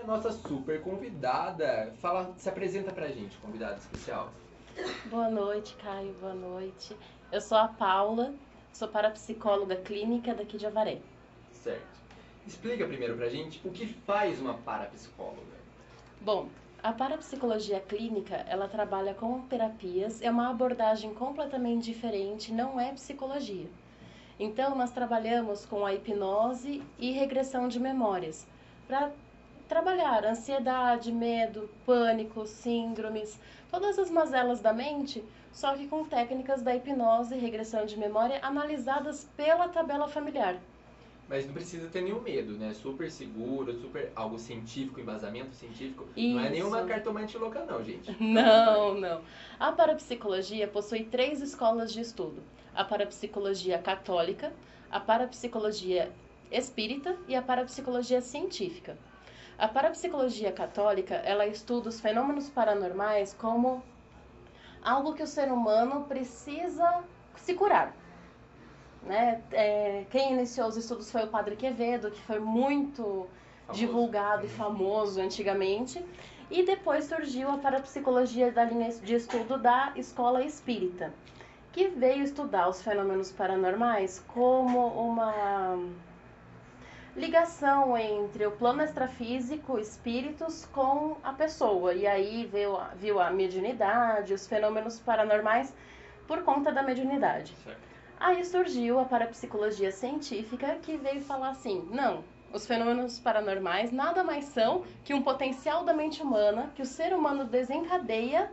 a nossa super convidada. Se apresenta pra gente, convidada especial. Boa noite, Caio, boa noite. Eu sou a Paula, sou parapsicóloga clínica daqui de Avaré. Certo. Explica primeiro pra gente o que faz uma parapsicóloga. Bom, a parapsicologia clínica, ela trabalha com terapias, é uma abordagem completamente diferente, não é psicologia. Então, nós trabalhamos com a hipnose e regressão de memórias, para trabalhar ansiedade, medo, pânico, síndromes, todas as mazelas da mente, só que com técnicas da hipnose e regressão de memória analisadas pela tabela familiar. Mas não precisa ter nenhum medo, né? Super seguro, super algo científico, embasamento científico. Isso. Não é nenhuma cartomante louca não, gente. Não, não. A parapsicologia possui 3 escolas de estudo. A parapsicologia católica, a parapsicologia espírita e a parapsicologia científica. A parapsicologia católica, ela estuda os fenômenos paranormais como algo que o ser humano precisa se curar. Né? Quem iniciou os estudos foi o Padre Quevedo, que foi muito divulgado e famoso antigamente. E depois surgiu a parapsicologia da linha de estudo da escola espírita, que veio estudar os fenômenos paranormais como uma ligação entre o plano extrafísico, espíritos, com a pessoa. E aí viu a mediunidade, os fenômenos paranormais por conta da mediunidade. Certo. Aí surgiu a parapsicologia científica, que veio falar assim, não, os fenômenos paranormais nada mais são que um potencial da mente humana, que o ser humano desencadeia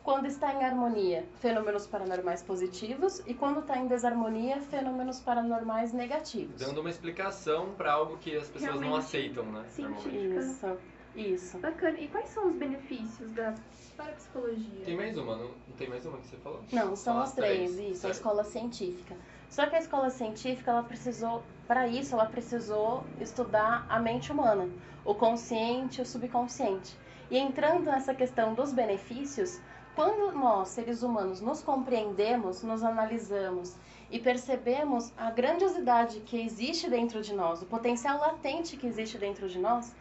quando está em harmonia, fenômenos paranormais positivos, e quando está em desarmonia, fenômenos paranormais negativos. Dando uma explicação para algo que as pessoas não aceitam, né? Científica. Isso. Bacana. E quais são os benefícios da parapsicologia? Tem mais uma, não tem mais uma que você falou? Não, são as 3, isso, certo. a escola científica. Só que a escola científica, para isso, ela precisou estudar a mente humana, o consciente e o subconsciente. E entrando nessa questão dos benefícios, quando nós, seres humanos, nos compreendemos, nos analisamos e percebemos a grandiosidade que existe dentro de nós, o potencial latente que existe dentro de nós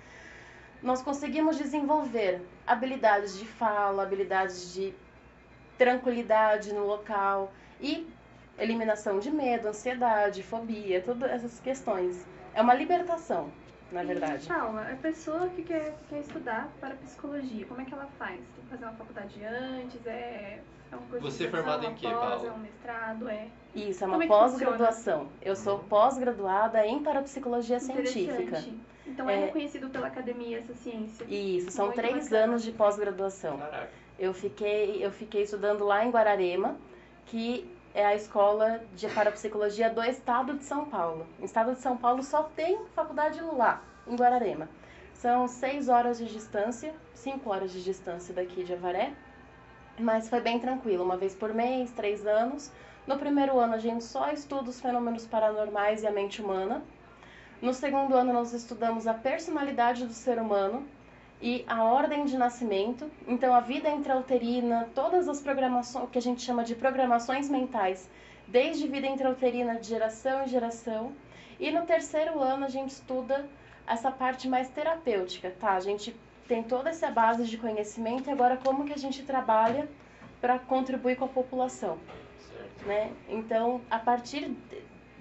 conseguimos desenvolver habilidades de fala, habilidades de tranquilidade no local e eliminação de medo, ansiedade, fobia, todas essas questões. É uma libertação, na verdade. Paula, a pessoa que quer estudar parapsicologia, como é que ela faz? Tem que fazer uma faculdade antes? É uma coisa Você é formada em quê, Paula? É um mestrado? Isso, é uma pós-graduação. Eu sou pós-graduada em parapsicologia científica. Então é reconhecido pela academia essa ciência. Isso, são 3 anos de pós-graduação. Caraca. Eu fiquei estudando lá em Guararema, que é a escola de parapsicologia do estado de São Paulo. No estado de São Paulo só tem faculdade lá, em Guararema. São 6 horas de distância, 5 horas de distância daqui de Avaré, mas foi bem tranquilo, uma vez por mês, 3 anos. No primeiro ano a gente só estuda os fenômenos paranormais e a mente humana. No segundo ano nós estudamos a personalidade do ser humano e a ordem de nascimento, então a vida intrauterina, todas as programações, o que a gente chama de programações mentais, desde vida intrauterina de geração em geração. E no terceiro ano a gente estuda essa parte mais terapêutica, tá? A gente tem toda essa base de conhecimento e agora como que a gente trabalha para contribuir com a população, né? Então, a partir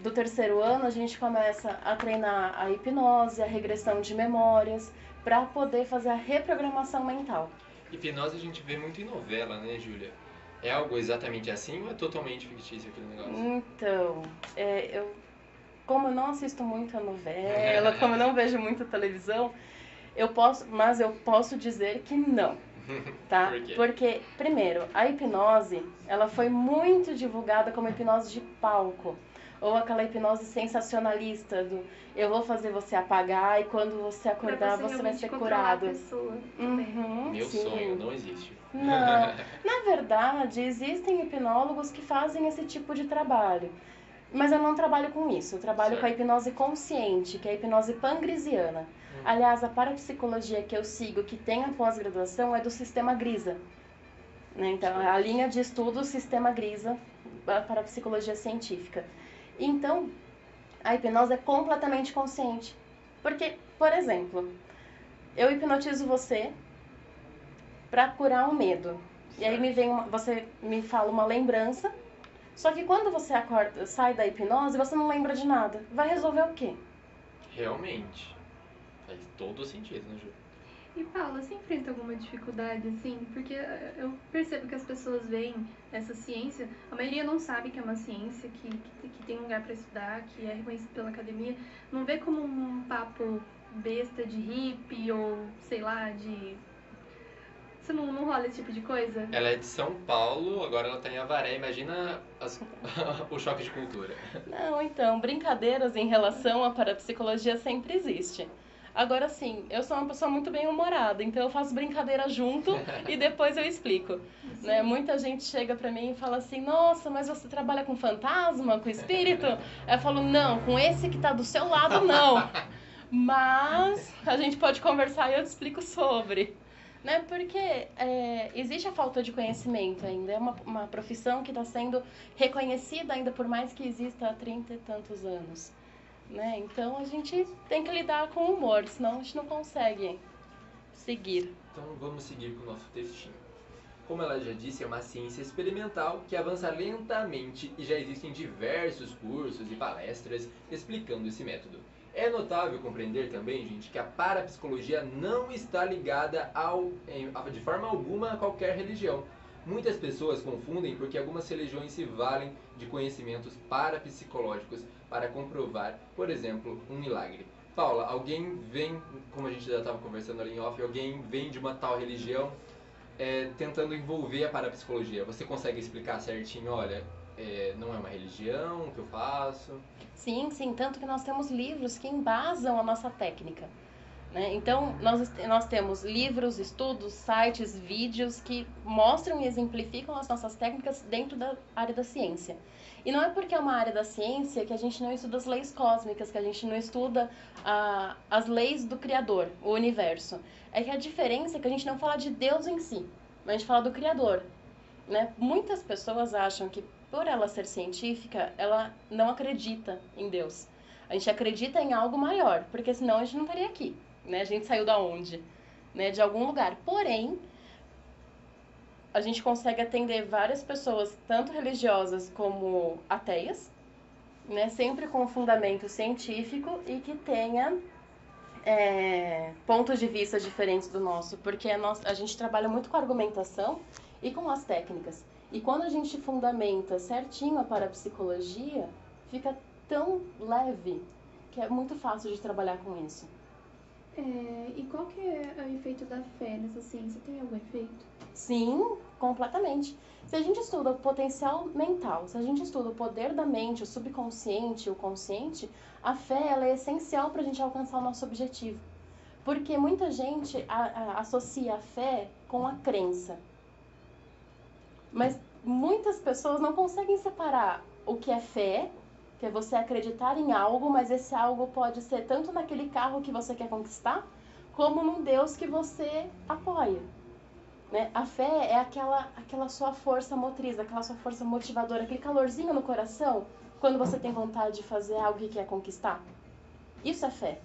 do terceiro ano a gente começa a treinar a hipnose, a regressão de memórias, para poder fazer a reprogramação mental. Hipnose a gente vê muito em novela, né, Júlia? É algo exatamente assim ou é totalmente fictício aquele negócio? Então, como eu não assisto muito a novela, como eu não vejo muito televisão, eu posso dizer que não, tá? Por quê? Porque, primeiro, a hipnose, ela foi muito divulgada como hipnose de palco. Ou aquela hipnose sensacionalista do eu vou fazer você apagar e quando você acordar você vai ser curado. Meu sonho não existe. Não, na verdade existem hipnólogos que fazem esse tipo de trabalho, mas eu não trabalho com isso, eu trabalho com a hipnose consciente, que é a hipnose pangrisiana. Aliás, a parapsicologia que eu sigo, que tem a pós-graduação, é do sistema Grisa, né? Então, a linha de estudo sistema Grisa, a parapsicologia científica. Então, a hipnose é completamente consciente. Porque, por exemplo, eu hipnotizo você pra curar um medo. E aí você me fala uma lembrança, só que quando você acorda, sai da hipnose, você não lembra de nada. Vai resolver o quê? Realmente. Faz todo sentido, né, Ju? E Paula, você enfrenta alguma dificuldade, assim? Porque eu percebo que as pessoas veem essa ciência, a maioria não sabe que é uma ciência, que tem lugar para estudar, que é reconhecido pela academia, não vê como um papo besta de hippie ou, sei lá, de... Você não rola esse tipo de coisa? Ela é de São Paulo, agora ela tá em Avaré. Imagina o choque de cultura. Não, então, brincadeiras em relação à parapsicologia sempre existe. Agora sim, eu sou uma pessoa muito bem-humorada, então eu faço brincadeira junto e depois eu explico. Né? Muita gente chega pra mim e fala assim, nossa, mas você trabalha com fantasma, com espírito? Eu falo, não, com esse que tá do seu lado, não. Mas a gente pode conversar e eu te explico sobre. Né? Porque existe a falta de conhecimento ainda. É uma profissão que está sendo reconhecida ainda por mais que exista há 30 e tantos anos. Né? Então a gente tem que lidar com o humor, senão a gente não consegue seguir. Então vamos seguir com o nosso textinho. Como ela já disse, é uma ciência experimental que avança lentamente e já existem diversos cursos e palestras explicando esse método. É notável compreender também, gente, que a parapsicologia não está ligada de forma alguma a qualquer religião. Muitas pessoas confundem porque algumas religiões se valem de conhecimentos parapsicológicos para comprovar, por exemplo, um milagre. Paula, alguém vem, como a gente já estava conversando ali em off, alguém vem de uma tal religião tentando envolver a parapsicologia. Você consegue explicar certinho, olha, não é uma religião, o que eu faço? Sim, sim, tanto que nós temos livros que embasam a nossa técnica. Né? Então, nós temos livros, estudos, sites, vídeos que mostram e exemplificam as nossas técnicas dentro da área da ciência. E não é porque é uma área da ciência que a gente não estuda as leis cósmicas, que a gente não estuda as leis do Criador, o universo. É que a diferença é que a gente não fala de Deus em si, mas a gente fala do Criador. Né? Muitas pessoas acham que por ela ser científica, ela não acredita em Deus. A gente acredita em algo maior, porque senão a gente não estaria aqui. Né? A gente saiu da onde? Né? De algum lugar. Porém, a gente consegue atender várias pessoas, tanto religiosas como ateias, né? Sempre com um fundamento científico e que tenha pontos de vista diferentes do nosso, porque a gente trabalha muito com a argumentação e com as técnicas. E quando a gente fundamenta certinho a parapsicologia, fica tão leve que é muito fácil de trabalhar com isso. E qual que é o efeito da fé nessa ciência? Tem algum efeito? Sim, completamente. Se a gente estuda o potencial mental, se a gente estuda o poder da mente, o subconsciente, o consciente, a fé ela é essencial para a gente alcançar o nosso objetivo. Porque muita gente associa a fé com a crença. Mas muitas pessoas não conseguem separar o que é fé, que é você acreditar em algo, mas esse algo pode ser tanto naquele carro que você quer conquistar, como num Deus que você apoia. Né? A fé é aquela sua força motriz, aquela sua força motivadora, aquele calorzinho no coração, quando você tem vontade de fazer algo e quer conquistar. Isso é fé.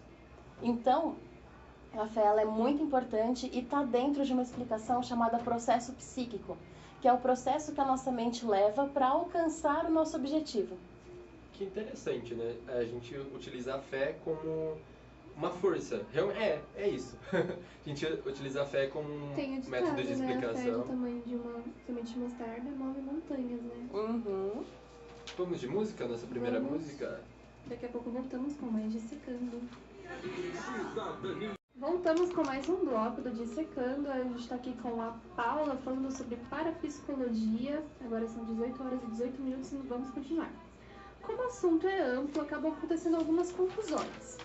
Então, a fé ela é muito importante e está dentro de uma explicação chamada processo psíquico, que é o processo que a nossa mente leva para alcançar o nosso objetivo. Que interessante, né? A gente utiliza a fé como uma força. É isso. A gente utiliza a fé como um método de explicação. Né? A fé do tamanho de uma semente de mostarda move montanhas, né? Uhum. Vamos de música? Nossa primeira música? Daqui a pouco voltamos com mais Dissecando. Voltamos com mais um bloco do Dissecando. A gente está aqui com a Paula falando sobre parapsicologia. Agora são 18 horas e 18 minutos e vamos continuar. Como o assunto é amplo, acabam acontecendo algumas confusões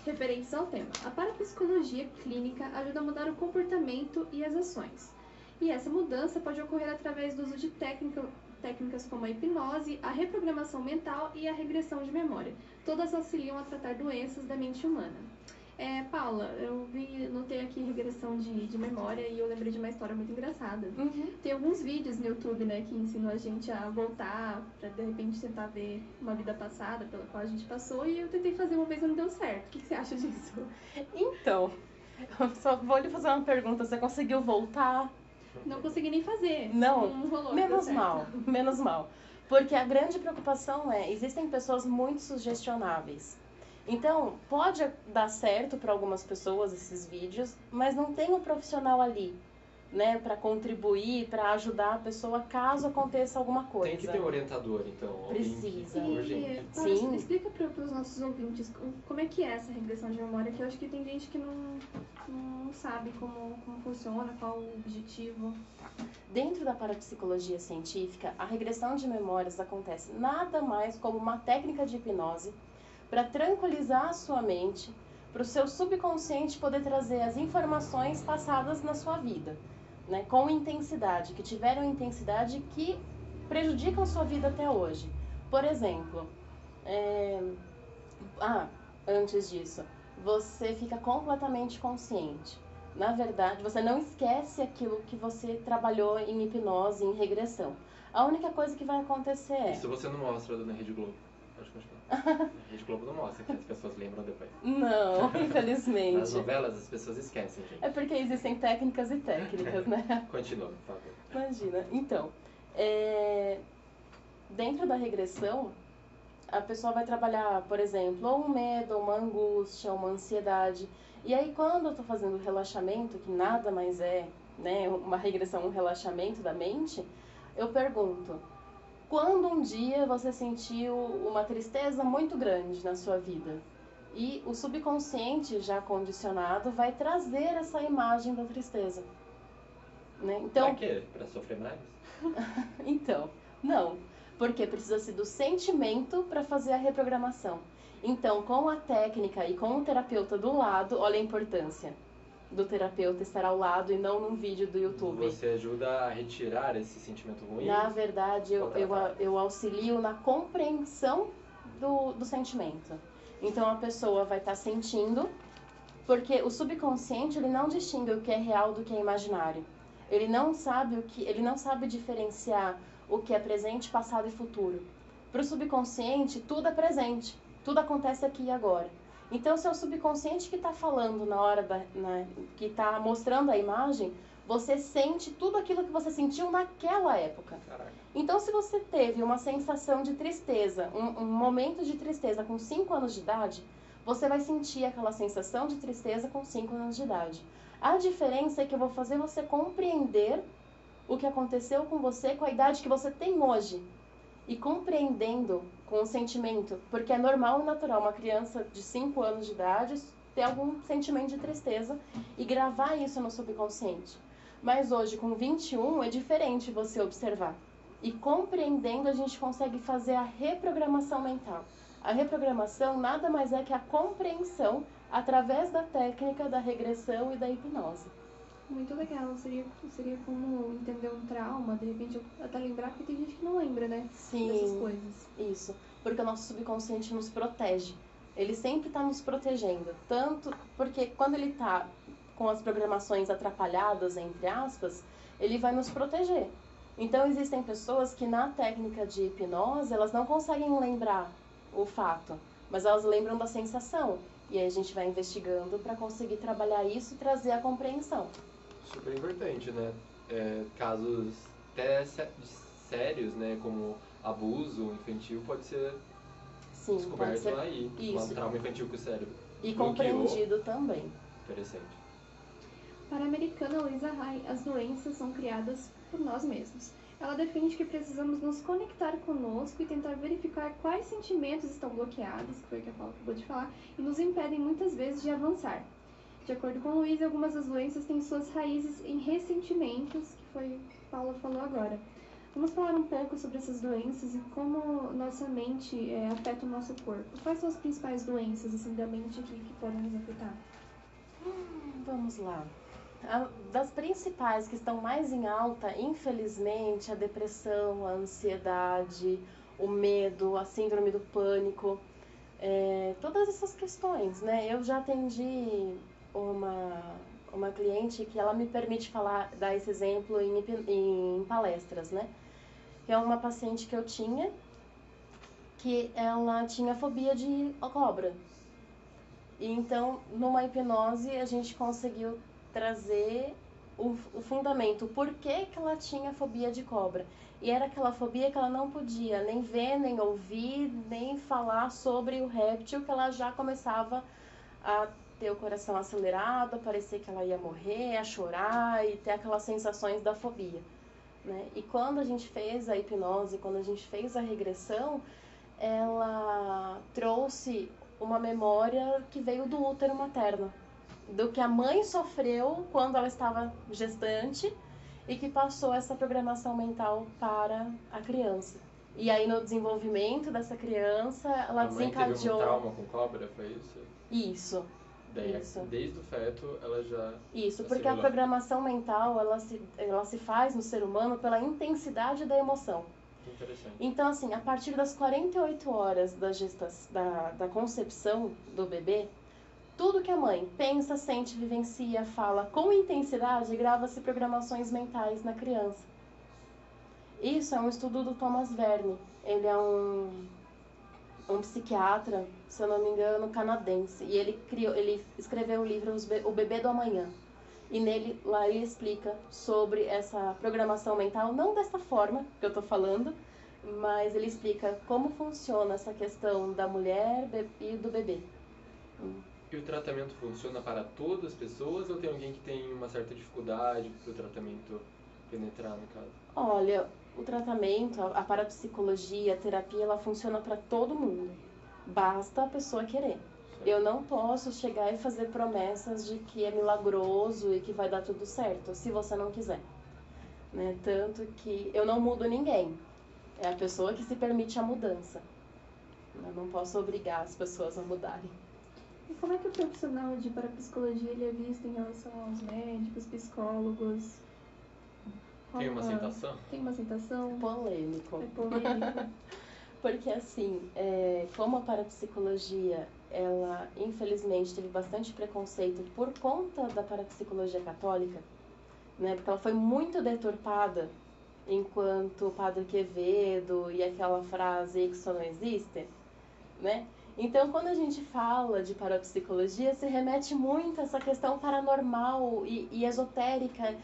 referentes ao tema. A parapsicologia clínica ajuda a mudar o comportamento e as ações. E essa mudança pode ocorrer através do uso de técnicas como a hipnose, a reprogramação mental e a regressão de memória. Todas auxiliam a tratar doenças da mente humana. Paula, eu notei aqui regressão de memória e eu lembrei de uma história muito engraçada. Uhum. Tem alguns vídeos no YouTube, né, que ensinam a gente a voltar pra de repente tentar ver uma vida passada pela qual a gente passou e eu tentei fazer uma vez e não deu certo. O que você acha disso? Então, Eu só vou lhe fazer uma pergunta, você conseguiu voltar? Não consegui nem fazer. Não, rolou. menos deu certo. mal, menos mal. Porque a grande preocupação é, existem pessoas muito sugestionáveis. Então, pode dar certo para algumas pessoas esses vídeos, mas não tem um profissional ali, né, para contribuir, para ajudar a pessoa caso aconteça alguma coisa. Tem que ter um orientador, então. alguém que- Precisa. urgente. Paula, Sim. explica para os nossos ouvintes como é que é essa regressão de memória, que eu acho que tem gente que não sabe como funciona, qual o objetivo. Dentro da parapsicologia científica, a regressão de memórias acontece nada mais como uma técnica de hipnose para tranquilizar a sua mente, para o seu subconsciente poder trazer as informações passadas na sua vida, né, com intensidade, que tiveram intensidade que prejudicam sua vida até hoje. Por exemplo, antes disso, você fica completamente consciente. Na verdade, você não esquece aquilo que você trabalhou em hipnose, em regressão. A única coisa que vai acontecer é... Isso você não mostra na Rede Globo. Pode continuar. A Rede Globo não mostra, que as pessoas lembram depois. Não, infelizmente. Nas novelas as pessoas esquecem, gente. É porque existem técnicas e técnicas, né? Continua, por favor. Imagina. Então, dentro da regressão, a pessoa vai trabalhar, por exemplo, ou um medo, uma angústia, uma ansiedade. E aí, quando eu tô fazendo relaxamento, que nada mais é, né, uma regressão, um relaxamento da mente, eu pergunto: quando um dia você sentiu uma tristeza muito grande na sua vida? E o subconsciente, já condicionado, vai trazer essa imagem da tristeza. Né? Então, Pra quê? Pra sofrer mais? então, não. Porque precisa-se do sentimento para fazer a reprogramação. Então, com a técnica e com o terapeuta do lado, olha a importância do terapeuta estar ao lado e não num vídeo do YouTube. Você ajuda a retirar esse sentimento ruim? Na verdade, eu auxilio na compreensão do sentimento. Então, a pessoa vai estar sentindo, porque o subconsciente ele não distingue o que é real do que é imaginário. Ele não sabe diferenciar o que é presente, passado e futuro. Para o subconsciente, tudo é presente, tudo acontece aqui e agora. Então, se é o subconsciente que está falando na hora que está mostrando a imagem, você sente tudo aquilo que você sentiu naquela época. Caraca. Então, se você teve uma sensação de tristeza, um momento de tristeza com 5 anos de idade, você vai sentir aquela sensação de tristeza com 5 anos de idade. A diferença é que eu vou fazer você compreender o que aconteceu com você com a idade que você tem hoje. E compreendendo com o sentimento, porque é normal e natural uma criança de 5 anos de idade ter algum sentimento de tristeza e gravar isso no subconsciente. Mas hoje, com 21, é diferente você observar. E compreendendo, a gente consegue fazer a reprogramação mental. A reprogramação nada mais é que a compreensão através da técnica da regressão e da hipnose. Muito legal, seria como entender um trauma, de repente até lembrar, porque tem gente que não lembra, né? Sim, dessas coisas. Isso, porque o nosso subconsciente nos protege. Ele sempre está nos protegendo, tanto porque quando ele está com as programações atrapalhadas, entre aspas, ele vai nos proteger. Então existem pessoas que na técnica de hipnose, elas não conseguem lembrar o fato, mas elas lembram da sensação. E aí a gente vai investigando para conseguir trabalhar isso e trazer a compreensão. Super importante, né? Casos até sérios, né? Como abuso infantil pode ser Sim, descoberto pode ser aí. isso. Um trauma infantil com o cérebro. E bloqueou. compreendido também. Interessante. Para a americana Louisa Hay, as doenças são criadas por nós mesmos. Ela defende que precisamos nos conectar conosco e tentar verificar quais sentimentos estão bloqueados, que foi o que a Paula acabou de falar, e nos impedem muitas vezes de avançar. De acordo com Louisa, algumas das doenças têm suas raízes em ressentimentos, que foi o que a Paula falou agora. Vamos falar um pouco sobre essas doenças e como nossa mente afeta o nosso corpo. Quais são as principais doenças assim, da mente que podem nos afetar? Vamos lá. Das principais que estão mais em alta, infelizmente, a depressão, a ansiedade, o medo, a síndrome do pânico, todas essas questões, né? Eu já atendi uma cliente que ela me permite dar esse exemplo em palestras, né? Que é uma paciente que eu tinha, que ela tinha fobia de cobra. E então, numa hipnose, a gente conseguiu trazer o fundamento, o porquê que ela tinha fobia de cobra. E era aquela fobia que ela não podia nem ver, nem ouvir, nem falar sobre o réptil, que ela já começava a ter o coração acelerado, a parecer que ela ia morrer, a chorar e ter aquelas sensações da fobia, né? E quando a gente fez a hipnose, quando a gente fez a regressão, ela trouxe uma memória que veio do útero materno, do que a mãe sofreu quando ela estava gestante e que passou essa programação mental para a criança. E aí no desenvolvimento dessa criança, ela desencadeou... teve um trauma com cobra, foi isso? Isso. Daí, isso. Desde o feto, ela já... Isso, porque a programação mental, ela se faz no ser humano pela intensidade da emoção. Interessante. Então, assim, a partir das 48 horas da concepção do bebê, tudo que a mãe pensa, sente, vivencia, fala com intensidade, grava-se programações mentais na criança. Isso é um estudo do Thomas Verne. Ele é um psiquiatra, se eu não me engano, canadense. E ele escreveu o livro O Bebê do Amanhã. E nele, lá ele explica sobre essa programação mental, não dessa forma que eu estou falando, mas ele explica como funciona essa questão da mulher e do bebê. E o tratamento funciona para todas as pessoas ou tem alguém que tem uma certa dificuldade para o tratamento penetrar no caso? Olha, o tratamento, a parapsicologia, a terapia, ela funciona para todo mundo. Basta a pessoa querer. Eu não posso chegar e fazer promessas de que é milagroso e que vai dar tudo certo, se você não quiser. Né? Tanto que eu não mudo ninguém. É a pessoa que se permite a mudança. Eu não posso obrigar as pessoas a mudarem. E como é que o profissional de parapsicologia ele é visto em relação aos médicos, psicólogos? Tem uma aceitação? Tem uma aceitação? Polêmico. É polêmico. Porque assim, como a parapsicologia, ela infelizmente teve bastante preconceito por conta da parapsicologia católica, né? Porque ela foi muito deturpada enquanto o Padre Quevedo e aquela frase "Ixo não existe", né? Então, quando a gente fala de parapsicologia, se remete muito a essa questão paranormal e esotérica.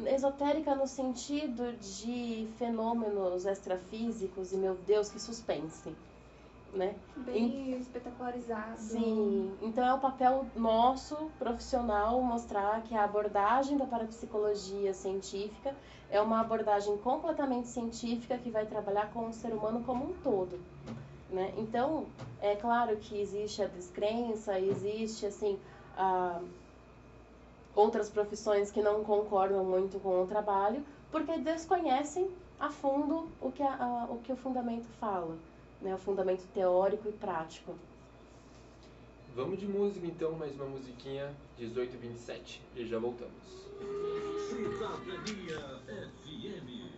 Esotérica no sentido de fenômenos extrafísicos e, meu Deus, que suspense, né? Bem espetacularizado. Sim, então é o papel nosso, profissional, mostrar que a abordagem da parapsicologia científica é uma abordagem completamente científica que vai trabalhar com o ser humano como um todo, né? Então, é claro que existe a descrença, existe, assim, outras profissões que não concordam muito com o trabalho, porque desconhecem a fundo o que o fundamento fala, né? O fundamento teórico e prático. Vamos de música então, mais uma musiquinha, 18h27, e já voltamos. Cidadania FM.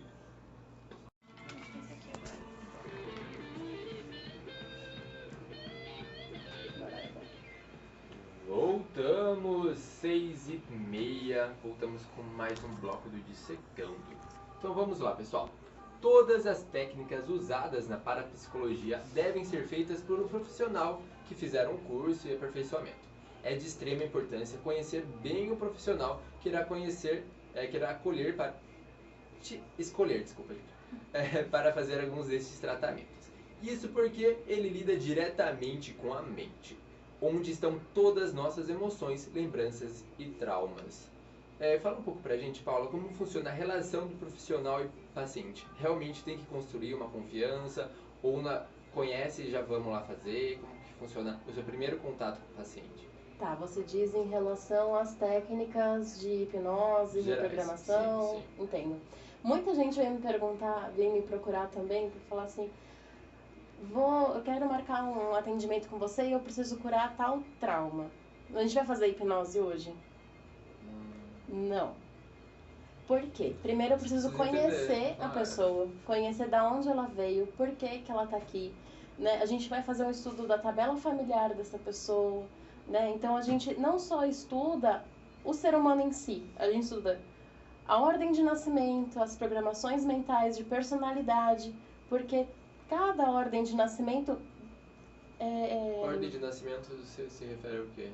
Voltamos, 6h30, voltamos com mais um bloco do Dissecando. Então vamos lá, pessoal. Todas as técnicas usadas na parapsicologia devem ser feitas por um profissional que fizer um curso e aperfeiçoamento. É de extrema importância conhecer bem o profissional que irá escolher para fazer alguns desses tratamentos. Isso porque ele lida diretamente com a mente, onde estão todas nossas emoções, lembranças e traumas. Fala um pouco pra gente, Paula, como funciona a relação do profissional e paciente. Realmente tem que construir uma confiança ou conhece e já vamos lá fazer? Como que funciona o seu primeiro contato com o paciente? Tá, você diz em relação às técnicas de hipnose, Gerais, reprogramação, sim. Entendo. Muita gente vem me procurar também para falar assim, eu quero marcar um atendimento com você e eu preciso curar tal trauma. A gente vai fazer hipnose hoje? Não. Por quê? Primeiro eu preciso conhecer a pessoa, conhecer de onde ela veio, por que ela está aqui, né? A gente vai fazer um estudo da tabela familiar dessa pessoa, né? Então a gente não só estuda o ser humano em si, a gente estuda a ordem de nascimento, as programações mentais de personalidade, porque cada ordem de nascimento Ordem de nascimento se refere ao quê?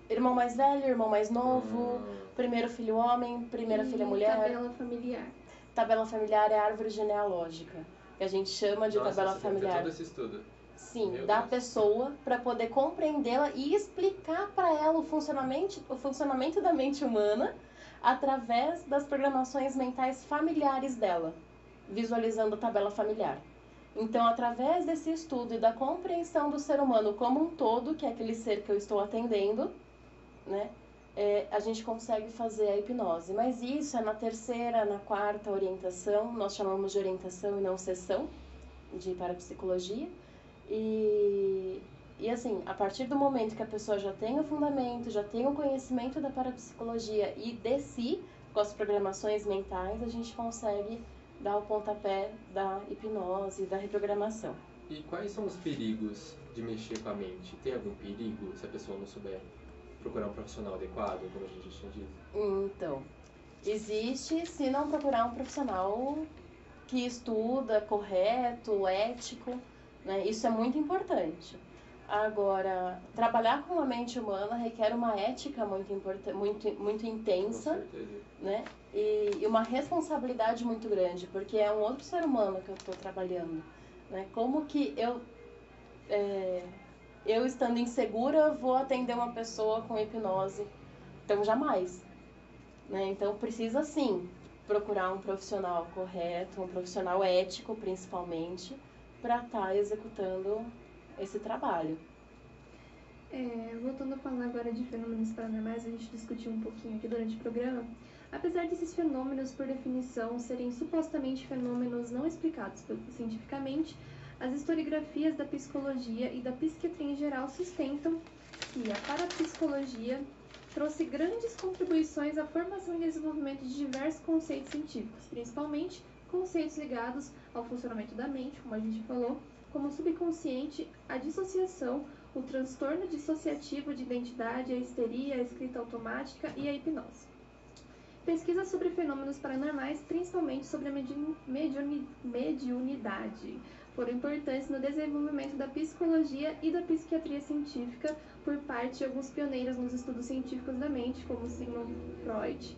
Irmão mais velho, irmão mais novo, primeiro filho homem, primeira filha mulher. Tabela familiar. Tabela familiar é a árvore genealógica, que a gente chama de tabela Você familiar. todo esse estudo. Sim, Meu da Deus. pessoa para poder compreendê-la e explicar para ela o funcionamento da mente humana através das programações mentais familiares dela, visualizando a tabela familiar. Então, através desse estudo e da compreensão do ser humano como um todo, que é aquele ser que eu estou atendendo, né, a gente consegue fazer a hipnose. Mas isso é na terceira, na quarta orientação, nós chamamos de orientação e não sessão de parapsicologia. E assim, a partir do momento que a pessoa já tem o fundamento, já tem o conhecimento da parapsicologia e de si, com as programações mentais, a gente consegue dar o pontapé da hipnose, da reprogramação. E quais são os perigos de mexer com a mente? Tem algum perigo se a pessoa não souber procurar um profissional adequado, como a gente tinha dito? Então, existe se não procurar um profissional que estuda, correto, ético, né? Isso é muito importante. Agora, trabalhar com a mente humana requer uma ética muito intensa, Com certeza. né? E uma responsabilidade muito grande, porque é um outro ser humano que eu estou trabalhando, né? Como que eu estando insegura vou atender uma pessoa com hipnose? Então, jamais, né? Então, precisa sim procurar um profissional correto, um profissional ético, principalmente, para estar executando esse trabalho. Voltando a falar agora de fenômenos paranormais, a gente discutiu um pouquinho aqui durante o programa. Apesar desses fenômenos, por definição, serem supostamente fenômenos não explicados cientificamente, as historiografias da psicologia e da psiquiatria em geral sustentam que a parapsicologia trouxe grandes contribuições à formação e desenvolvimento de diversos conceitos científicos, principalmente conceitos ligados ao funcionamento da mente, como a gente falou, como o subconsciente, a dissociação, o transtorno dissociativo de identidade, a histeria, a escrita automática e a hipnose. Pesquisas sobre fenômenos paranormais, principalmente sobre a mediunidade, foram importantes no desenvolvimento da psicologia e da psiquiatria científica por parte de alguns pioneiros nos estudos científicos da mente, como Sigmund Freud,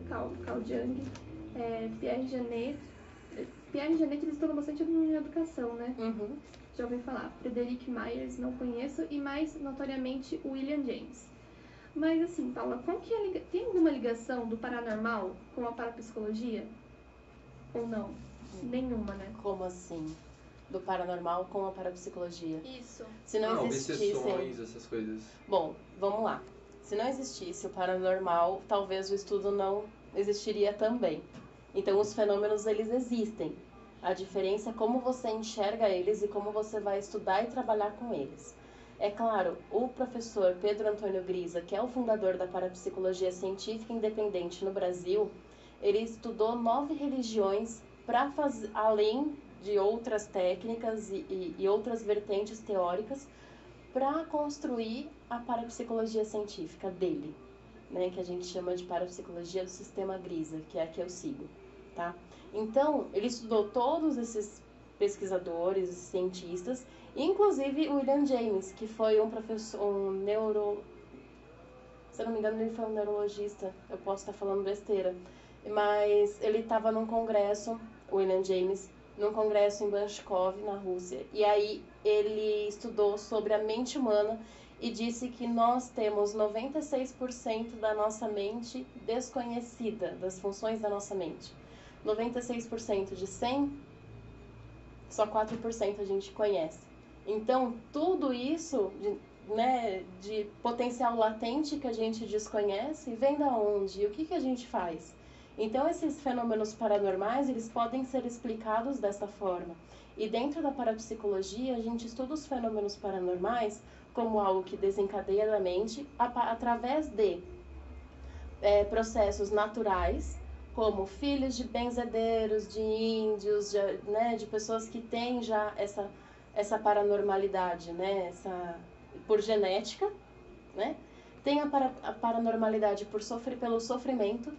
Carl Jung, Pierre Janet. Pierre Janet ele estudou bastante em educação, né? Uhum. Já ouvi falar. Frederick Myers, não conheço, e mais notoriamente William James. Mas assim, Paula, tem alguma ligação do paranormal com a parapsicologia? Ou não? Nenhuma, né? Como assim? Do paranormal com a parapsicologia? Isso. Se não existissem... obsessões, essas coisas. Bom, vamos lá. Se não existisse o paranormal, talvez o estudo não existiria também. Então, os fenômenos, eles existem. A diferença é como você enxerga eles e como você vai estudar e trabalhar com eles. É claro, o professor Pedro Antônio Grisa, que é o fundador da parapsicologia científica independente no Brasil, ele estudou 9 religiões para fazer, além de outras técnicas e outras vertentes teóricas, para construir a parapsicologia científica dele, né, que a gente chama de parapsicologia do sistema Grisa, que é a que eu sigo, tá? Então, ele estudou todos esses pesquisadores, cientistas, inclusive o William James, que foi um professor, se eu não me engano, ele foi um neurologista, eu posso estar falando besteira, mas ele estava num congresso, o William James, num congresso em Banskov, na Rússia, e aí ele estudou sobre a mente humana e disse que nós temos 96% da nossa mente desconhecida, das funções da nossa mente. 96% de 100, só 4% a gente conhece. Então, tudo isso, de potencial latente que a gente desconhece, vem da onde? E o que a gente faz? Então, esses fenômenos paranormais, eles podem ser explicados dessa forma. E dentro da parapsicologia, a gente estuda os fenômenos paranormais como algo que desencadeia da mente através de processos naturais, como filhos de benzedeiros, de índios, de pessoas que têm já essa paranormalidade, né? Por genética, né? Tem a paranormalidade pelo sofrimento.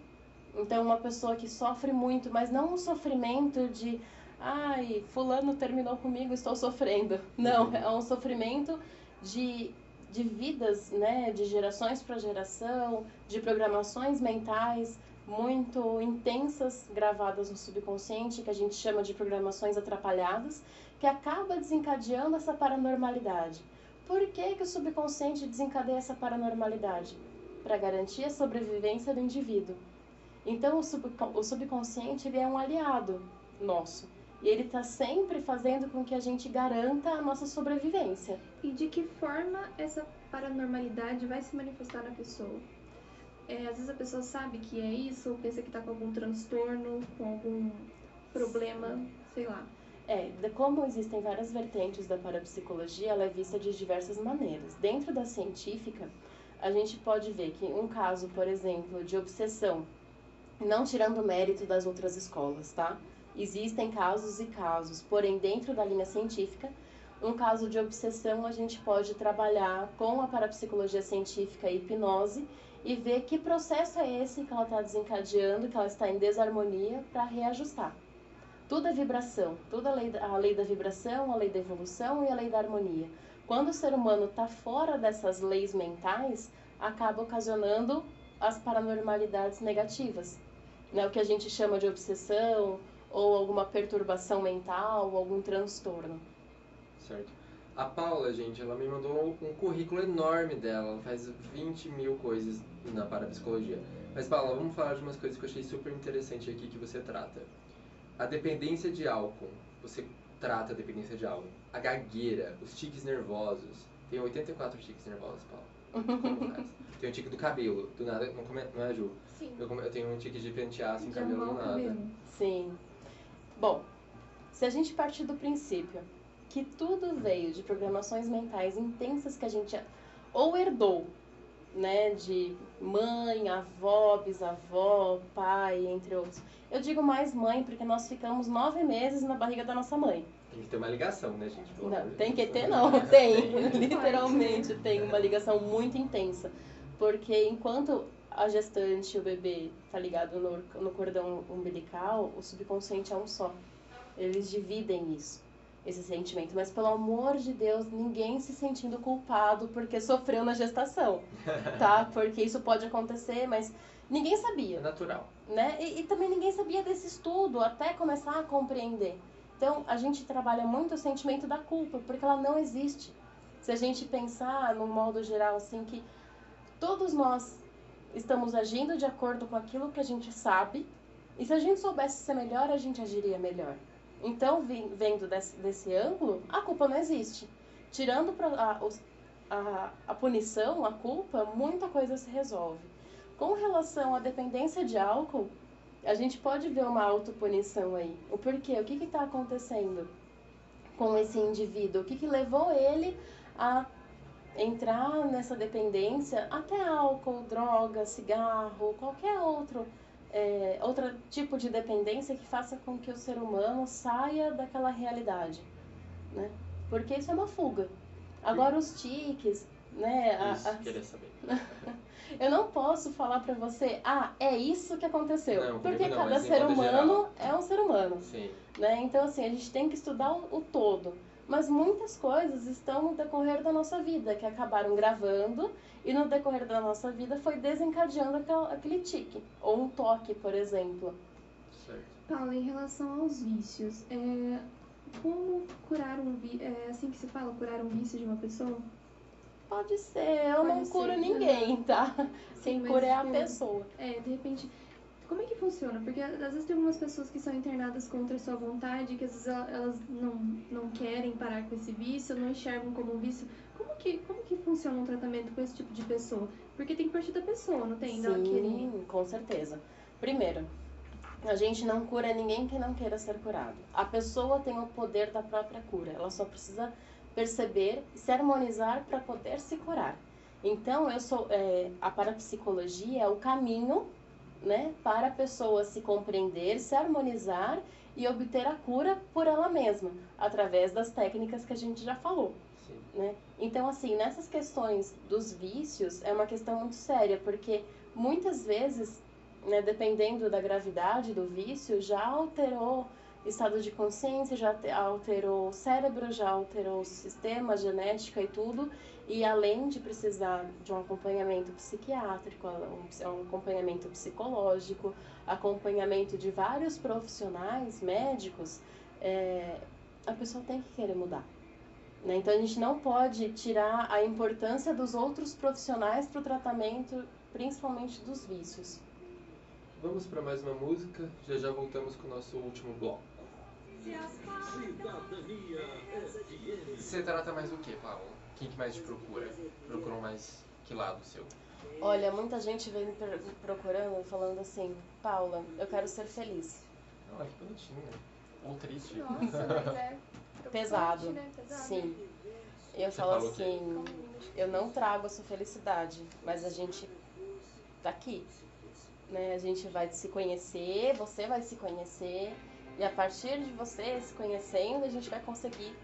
Então, uma pessoa que sofre muito, mas não um sofrimento de ai, fulano terminou comigo, estou sofrendo. Não, é um sofrimento de vidas, né, de gerações para geração, de programações mentais muito intensas gravadas no subconsciente, que a gente chama de programações atrapalhadas, que acaba desencadeando essa paranormalidade. Por que que o subconsciente desencadeia essa paranormalidade? Para garantir a sobrevivência do indivíduo. Então, o subconsciente ele é um aliado nosso. E ele está sempre fazendo com que a gente garanta a nossa sobrevivência. E de que forma essa paranormalidade vai se manifestar na pessoa? Às vezes a pessoa sabe que é isso, ou pensa que está com algum transtorno, com algum problema, sei lá. Como existem várias vertentes da parapsicologia, ela é vista de diversas maneiras. Dentro da científica, a gente pode ver que um caso, por exemplo, de obsessão, não tirando o mérito das outras escolas, tá? Existem casos e casos, porém dentro da linha científica, um caso de obsessão a gente pode trabalhar com a parapsicologia científica e hipnose e ver que processo é esse que ela está desencadeando, que ela está em desarmonia para reajustar. Tudo é vibração, tudo a lei da vibração, a lei da evolução e a lei da harmonia. Quando o ser humano está fora dessas leis mentais, acaba ocasionando as paranormalidades negativas, né? O que a gente chama de obsessão, ou alguma perturbação mental, ou algum transtorno. Certo. A Paula, gente, ela me mandou um currículo enorme dela, ela faz 20 mil coisas na parapsicologia. Mas, Paula, vamos falar de umas coisas que eu achei super interessante aqui que você trata. A dependência de álcool, você trata a dependência de álcool. A gagueira, os tiques nervosos. Tem 84 tiques nervosos, Paula. Como faz? Tem o tique do cabelo, do nada, não é, Ju? Sim. Eu tenho um tique de pentear assim, cabelo do nada. Sim. Bom, se a gente partir do princípio que tudo veio de programações mentais intensas que a gente ou herdou, né, de mãe, avó, bisavó, pai, entre outros. Eu digo mais mãe porque nós ficamos 9 meses na barriga da nossa mãe. Tem que ter uma ligação, né, gente? Pelo Não, amor de tem que Deus. ter não, tem, literalmente tem uma ligação muito intensa, porque enquanto a gestante, o bebê, tá ligado no cordão umbilical, o subconsciente é um só. Eles dividem isso, esse sentimento, mas pelo amor de Deus, ninguém se sentindo culpado porque sofreu na gestação, tá? Porque isso pode acontecer, mas ninguém sabia. É natural. Né? E também ninguém sabia desse estudo até começar a compreender. Então, a gente trabalha muito o sentimento da culpa, porque ela não existe. Se a gente pensar, no modo geral, assim, que todos nós estamos agindo de acordo com aquilo que a gente sabe, e se a gente soubesse ser melhor, a gente agiria melhor. Então, vendo desse ângulo, a culpa não existe. Tirando a punição, a culpa, muita coisa se resolve. Com relação à dependência de álcool, a gente pode ver uma autopunição aí. O porquê? O que está acontecendo com esse indivíduo? O que levou ele a entrar nessa dependência? Até álcool, droga, cigarro, qualquer outro tipo de dependência que faça com que o ser humano saia daquela realidade, né? Porque isso é uma fuga. Agora os tiques, né? Isso, queria saber. Eu não posso falar pra você, é isso que aconteceu. Não, porque não, cada mas em ser modo humano geral. é um ser humano. Sim. Né? Então, assim, a gente tem que estudar o todo. Mas muitas coisas estão no decorrer da nossa vida, que acabaram gravando, e no decorrer da nossa vida foi desencadeando aquele tique. Ou um toque, por exemplo. Certo. Paula, em relação aos vícios, como curar assim que se fala, curar um vício de uma pessoa? Pode ser, eu não Pode curo ser, ninguém, tá? Quem mas cura é a eu- pessoa. De repente, como é que funciona? Porque às vezes tem algumas pessoas que são internadas contra a sua vontade, que às vezes elas não querem parar com esse vício, não enxergam como um vício. Como que funciona um tratamento com esse tipo de pessoa? Porque tem que partir da pessoa, não tem? Dela querer. Sim, com certeza. Primeiro, a gente não cura ninguém que não queira ser curado. A pessoa tem o poder da própria cura. Ela só precisa perceber e se harmonizar para poder se curar. Então, a parapsicologia é o caminho, né, para a pessoa se compreender, se harmonizar e obter a cura por ela mesma, através das técnicas que a gente já falou. Sim. Né? Então, assim, nessas questões dos vícios, é uma questão muito séria, porque muitas vezes, né, dependendo da gravidade do vício, já alterou estado de consciência, alterou o cérebro, já alterou o sistema, a genética e tudo. E além de precisar de um acompanhamento psiquiátrico, um acompanhamento psicológico, acompanhamento de vários profissionais médicos, a pessoa tem que querer mudar. Né? Então a gente não pode tirar a importância dos outros profissionais para o tratamento, principalmente dos vícios. Vamos para mais uma música, já voltamos com o nosso último bloco. Cidadania FM. Você trata mais do que, Paulo? Quem que mais te procura? Procuram mais que lado seu? Olha, muita gente vem me procurando falando assim, Paula, eu quero ser feliz. Não, que bonitinho. Ou triste. Nossa, mas é Pesado. né? Pesado. Sim. Eu Você falo falou que- assim, eu não trago a sua felicidade, mas a gente tá aqui. Né? A gente vai se conhecer, você vai se conhecer, e a partir de você se conhecendo, a gente vai conseguir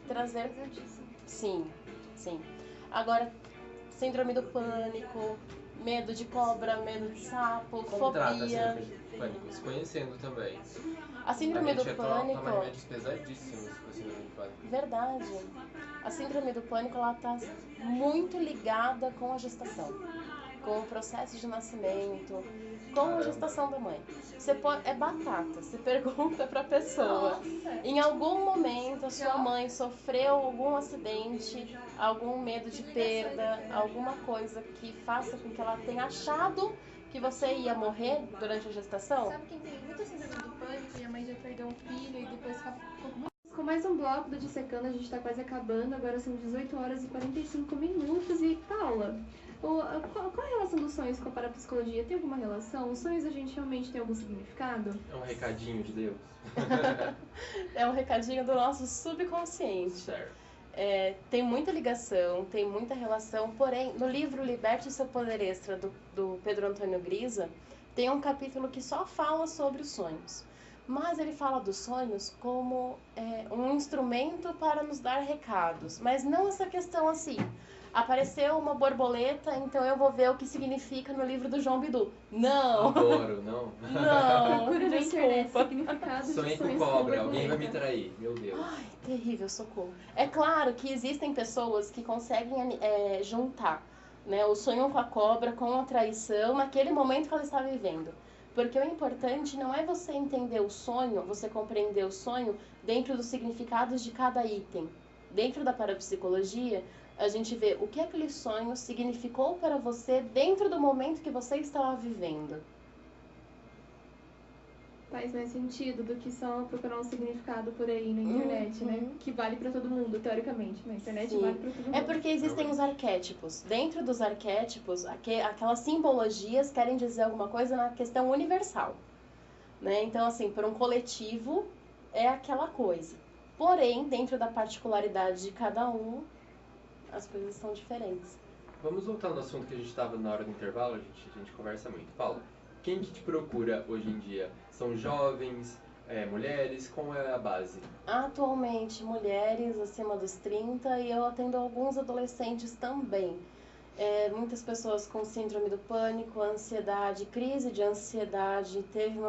trazer. Pesadíssimo. Sim, sim. Agora, síndrome do pânico, medo de cobra, medo de sapo, Como trata a fobia. síndrome do pânico? Se conhecendo também. A síndrome do Toma pânico, remédios pesadíssimos com a síndrome do pânico. verdade. A síndrome do pânico, ela tá muito ligada com a gestação, com o processo de nascimento, com a Caramba. gestação da mãe. É batata, você pergunta pra pessoa. Nossa. Em algum momento a sua mãe sofreu algum acidente, algum medo de perda, alguma coisa que faça com que ela tenha achado que você ia morrer durante a gestação? Sabe quem tem muita síndrome do pânico e a mãe já perdeu um filho e depois ficou muito... Com mais um bloco do Dissecando, a gente tá quase acabando, agora são 18 horas e 45 minutos. E Paula, qual a relação dos sonhos com a parapsicologia? Tem alguma relação? Os sonhos a gente realmente tem algum significado? É um recadinho de Deus. É um recadinho do nosso subconsciente. Certo. Tem muita ligação, tem muita relação, porém, no livro Liberte o Seu Poder Extra, do Pedro Antônio Grisa, tem um capítulo que só fala sobre os sonhos. Mas ele fala dos sonhos como um instrumento para nos dar recados, mas não essa questão assim, apareceu uma borboleta, então eu vou ver o que significa no livro do João Bidu. Não! Adoro, não? Não, Procura na internet desculpa. significado de Sonhei com sonhos cobra, alguém vai me borboleta. trair. Meu Deus. Ai, terrível, socorro. É claro que existem pessoas que conseguem juntar, né, o sonho com a cobra, com a traição, naquele momento que ela está vivendo. Porque o importante não é você entender o sonho, você compreender o sonho dentro dos significados de cada item. Dentro da parapsicologia, a gente vê o que aquele sonho significou para você dentro do momento que você estava vivendo. Faz mais sentido do que só procurar um significado por aí na internet, né? Uhum. Que vale pra todo mundo, teoricamente. Na internet Sim. vale pra todo mundo. É porque existem os arquétipos. Dentro dos arquétipos, aquelas simbologias querem dizer alguma coisa na questão universal. Né? Então, assim, para um coletivo é aquela coisa. Porém, dentro da particularidade de cada um, as coisas são diferentes. Vamos voltar no assunto que a gente estava na hora do intervalo, a gente conversa muito. Paulo, quem que te procura hoje em dia? São jovens, mulheres? Qual é a base? Atualmente, mulheres acima dos 30 e eu atendo alguns adolescentes também. Muitas pessoas com síndrome do pânico, ansiedade, crise de ansiedade. Teve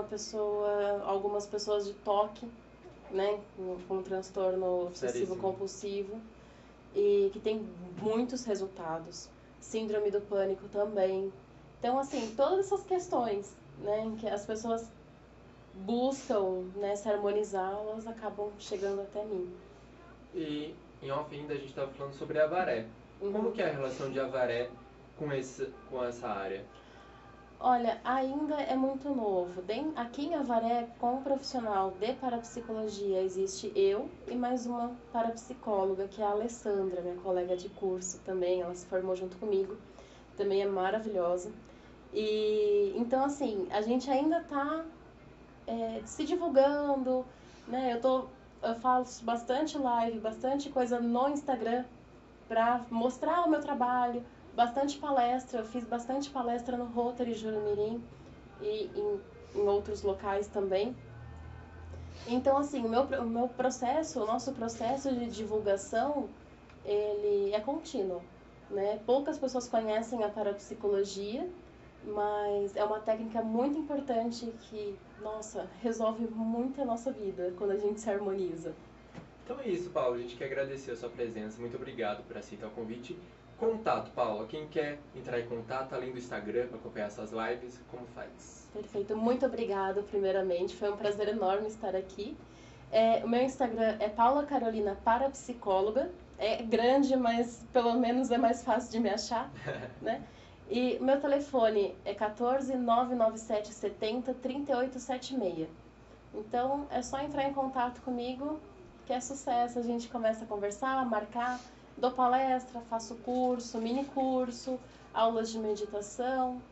algumas pessoas de toque, né, com transtorno obsessivo compulsivo e que tem muitos resultados. Síndrome do pânico também. Então, assim, todas essas questões, né, que as pessoas buscam, né, se harmonizar, elas acabam chegando até mim. E em off ainda a gente estava falando sobre a Avaré. Como que é a relação de Avaré com essa área? Olha, ainda é muito novo. Aqui em Avaré, como profissional de parapsicologia, existe eu e mais uma parapsicóloga, que é a Alessandra, minha colega de curso também. Ela se formou junto comigo. Também é maravilhosa. E então, assim, a gente ainda está se divulgando, né? Eu faço bastante live, bastante coisa no Instagram para mostrar o meu trabalho, bastante palestra. Eu fiz bastante palestra no Rotary Jurumirim e em outros locais também. Então, assim, o nosso processo de divulgação, ele é contínuo, né? Poucas pessoas conhecem a parapsicologia, mas é uma técnica muito importante que, nossa, resolve muito a nossa vida quando a gente se harmoniza. Então é isso, Paulo. A gente quer agradecer a sua presença. Muito obrigado por aceitar o convite. Contato, Paulo. Quem quer entrar em contato, além do Instagram, para acompanhar suas lives, como faz? Perfeito. Muito obrigada, primeiramente. Foi um prazer enorme estar aqui. O meu Instagram é Paula Carolina Parapsicóloga. É grande, mas pelo menos é mais fácil de me achar, né? E meu telefone é 14 997 70 3876. Então é só entrar em contato comigo, que é sucesso. A gente começa a conversar, marcar. Dou palestra, faço curso, mini curso, aulas de meditação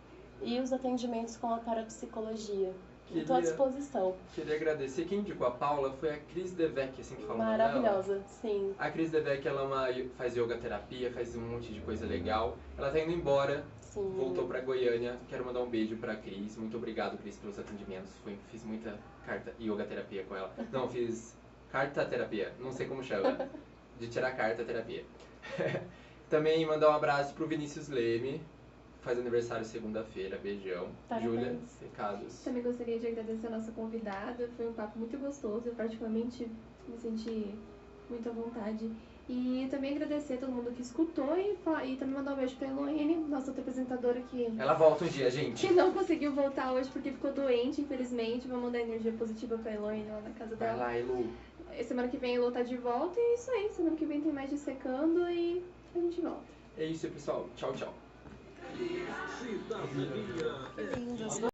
e os atendimentos com a parapsicologia. Estou à disposição. Queria agradecer. Quem indicou a Paula foi a Cris Devec, assim que fala. Maravilhosa, sim. A Cris Devec, ela faz yoga terapia, faz um monte de coisa legal. Ela tá indo embora, Sim. Voltou pra Goiânia. Quero mandar um beijo pra Cris. Muito obrigado, Cris, pelos atendimentos. Fiz muita yoga terapia com ela. Não, fiz carta terapia. Não sei como chama. De tirar carta terapia. Também mandar um abraço pro Vinícius Leme. Faz aniversário segunda-feira. Beijão. Parabéns. Júlia, recados. Também gostaria de agradecer a nossa convidada. Foi um papo muito gostoso. Eu particularmente me senti muito à vontade. E também agradecer a todo mundo que escutou e também mandar um beijo pra Eloine, nossa outra apresentadora Ela volta um dia, gente. que não conseguiu voltar hoje porque ficou doente, infelizmente. Vou mandar energia positiva pra Eloine lá na casa Vai dela. lá, Elu. Semana que vem a Elo tá de volta e é isso aí. Semana que vem tem mais Dissecando e a gente volta. É isso, pessoal. Tchau, tchau. Cidadania. Que lindos.